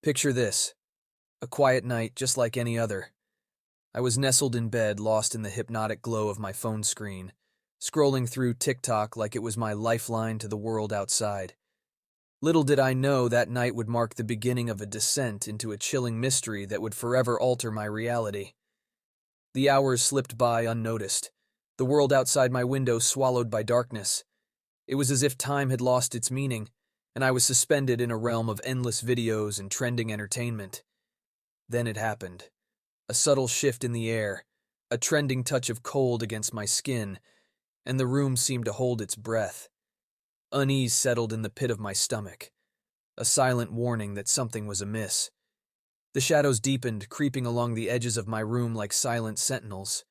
Picture this, a quiet night just like any other. I was nestled in bed, lost in the hypnotic glow of my phone screen, scrolling through TikTok like it was my lifeline to the world outside. Little did I know that night would mark the beginning of a descent into a chilling mystery that would forever alter my reality. The hours slipped by unnoticed, the world outside my window swallowed by darkness. It was as if time had lost its meaning, and I was suspended in a realm of endless videos and trending entertainment. Then it happened. A subtle shift in the air, a trending touch of cold against my skin, and the room seemed to hold its breath. Unease settled in the pit of my stomach, a silent warning that something was amiss. The shadows deepened, creeping along the edges of my room like silent sentinels.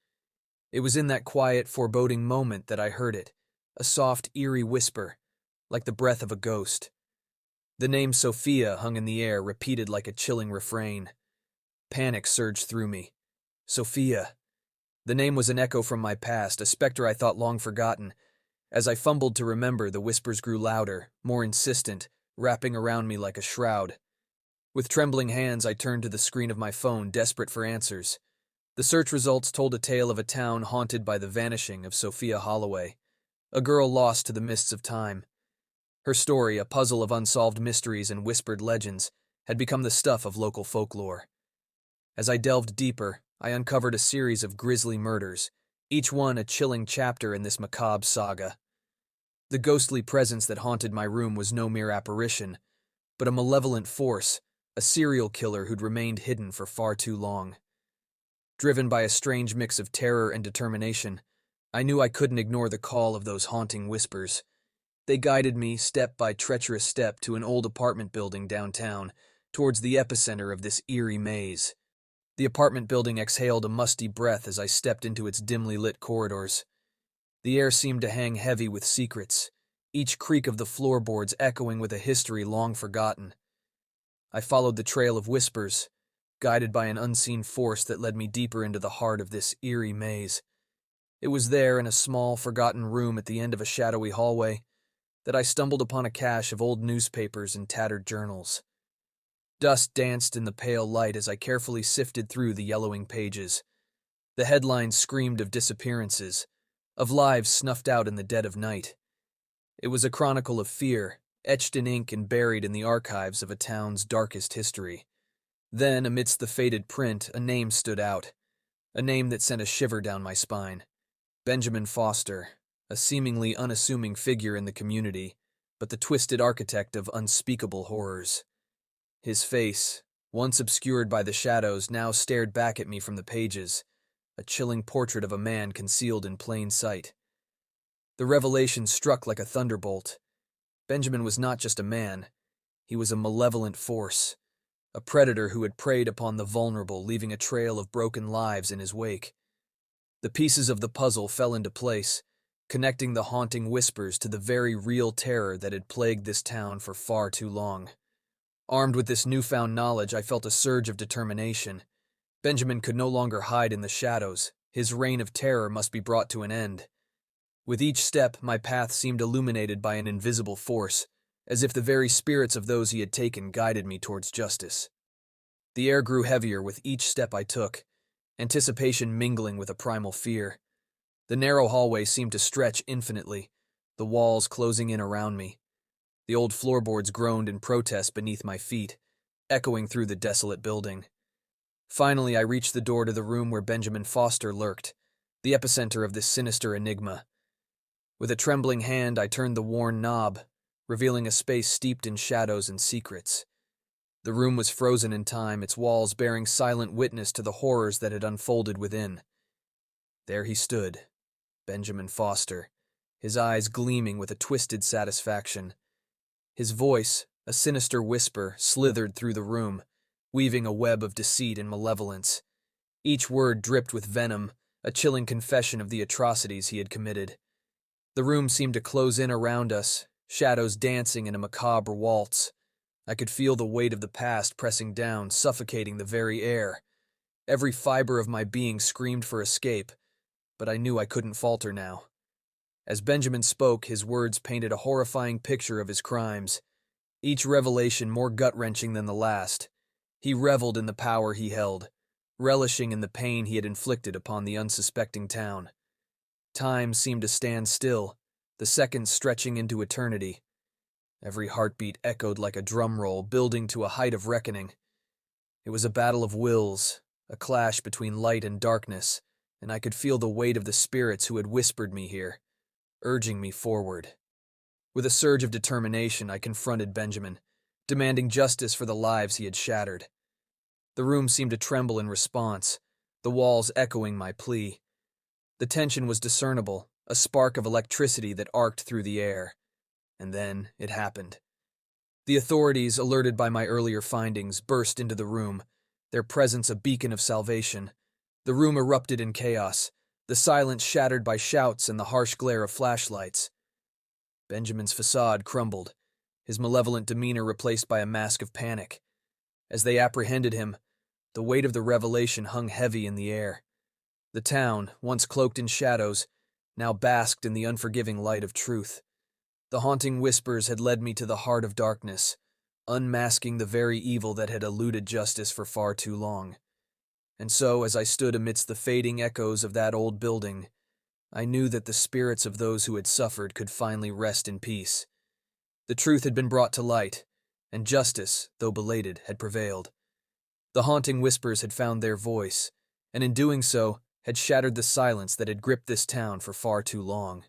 It was in that quiet, foreboding moment that I heard it, a soft, eerie whisper, like the breath of a ghost. The name Sophia hung in the air, repeated like a chilling refrain. Panic surged through me. Sophia. The name was an echo from my past, a specter I thought long forgotten. As I fumbled to remember, the whispers grew louder, more insistent, wrapping around me like a shroud. With trembling hands, I turned to the screen of my phone, desperate for answers. The search results told a tale of a town haunted by the vanishing of Sophia Holloway, a girl lost to the mists of time. Her story, a puzzle of unsolved mysteries and whispered legends, had become the stuff of local folklore. As I delved deeper, I uncovered a series of grisly murders, each one a chilling chapter in this macabre saga. The ghostly presence that haunted my room was no mere apparition, but a malevolent force, a serial killer who'd remained hidden for far too long. Driven by a strange mix of terror and determination, I knew I couldn't ignore the call of those haunting whispers. They guided me step by treacherous step to an old apartment building downtown, towards the epicenter of this eerie maze. The apartment building exhaled a musty breath as I stepped into its dimly lit corridors. The air seemed to hang heavy with secrets, each creak of the floorboards echoing with a history long forgotten. I followed the trail of whispers, guided by an unseen force that led me deeper into the heart of this eerie maze. It was there, in a small, forgotten room at the end of a shadowy hallway, that I stumbled upon a cache of old newspapers and tattered journals. Dust danced in the pale light as I carefully sifted through the yellowing pages. The headlines screamed of disappearances, of lives snuffed out in the dead of night. It was a chronicle of fear, etched in ink and buried in the archives of a town's darkest history. Then, amidst the faded print, a name stood out, a name that sent a shiver down my spine. Benjamin Foster, a seemingly unassuming figure in the community, but the twisted architect of unspeakable horrors. His face, once obscured by the shadows, now stared back at me from the pages, a chilling portrait of a man concealed in plain sight. The revelation struck like a thunderbolt. Benjamin was not just a man, he was a malevolent force, a predator who had preyed upon the vulnerable, leaving a trail of broken lives in his wake. The pieces of the puzzle fell into place, connecting the haunting whispers to the very real terror that had plagued this town for far too long. Armed with this newfound knowledge, I felt a surge of determination. Benjamin could no longer hide in the shadows. His reign of terror must be brought to an end. With each step, my path seemed illuminated by an invisible force, as if the very spirits of those he had taken guided me towards justice. The air grew heavier with each step I took, anticipation mingling with a primal fear. The narrow hallway seemed to stretch infinitely, the walls closing in around me. The old floorboards groaned in protest beneath my feet, echoing through the desolate building. Finally, I reached the door to the room where Benjamin Foster lurked, the epicenter of this sinister enigma. With a trembling hand, I turned the worn knob, revealing a space steeped in shadows and secrets. The room was frozen in time, its walls bearing silent witness to the horrors that had unfolded within. There he stood, Benjamin Foster, his eyes gleaming with a twisted satisfaction. His voice, a sinister whisper, slithered through the room, weaving a web of deceit and malevolence. Each word dripped with venom, a chilling confession of the atrocities he had committed. The room seemed to close in around us, shadows dancing in a macabre waltz. I could feel the weight of the past pressing down, suffocating the very air. Every fiber of my being screamed for escape, but I knew I couldn't falter now. As Benjamin spoke, his words painted a horrifying picture of his crimes, each revelation more gut-wrenching than the last. He reveled in the power he held, relishing in the pain he had inflicted upon the unsuspecting town. Time seemed to stand still, the seconds stretching into eternity. Every heartbeat echoed like a drum roll, building to a height of reckoning. It was a battle of wills, a clash between light and darkness, and I could feel the weight of the spirits who had whispered me here, urging me forward. With a surge of determination, I confronted Benjamin, demanding justice for the lives he had shattered. The room seemed to tremble in response, the walls echoing my plea. The tension was discernible, a spark of electricity that arced through the air. And then it happened. The authorities, alerted by my earlier findings, burst into the room, their presence a beacon of salvation. The room erupted in chaos, the silence shattered by shouts and the harsh glare of flashlights. Benjamin's facade crumbled, his malevolent demeanor replaced by a mask of panic. As they apprehended him, the weight of the revelation hung heavy in the air. The town, once cloaked in shadows, now basked in the unforgiving light of truth. The haunting whispers had led me to the heart of darkness, unmasking the very evil that had eluded justice for far too long. And so, as I stood amidst the fading echoes of that old building, I knew that the spirits of those who had suffered could finally rest in peace. The truth had been brought to light, and justice, though belated, had prevailed. The haunting whispers had found their voice, and in doing so, had shattered the silence that had gripped this town for far too long.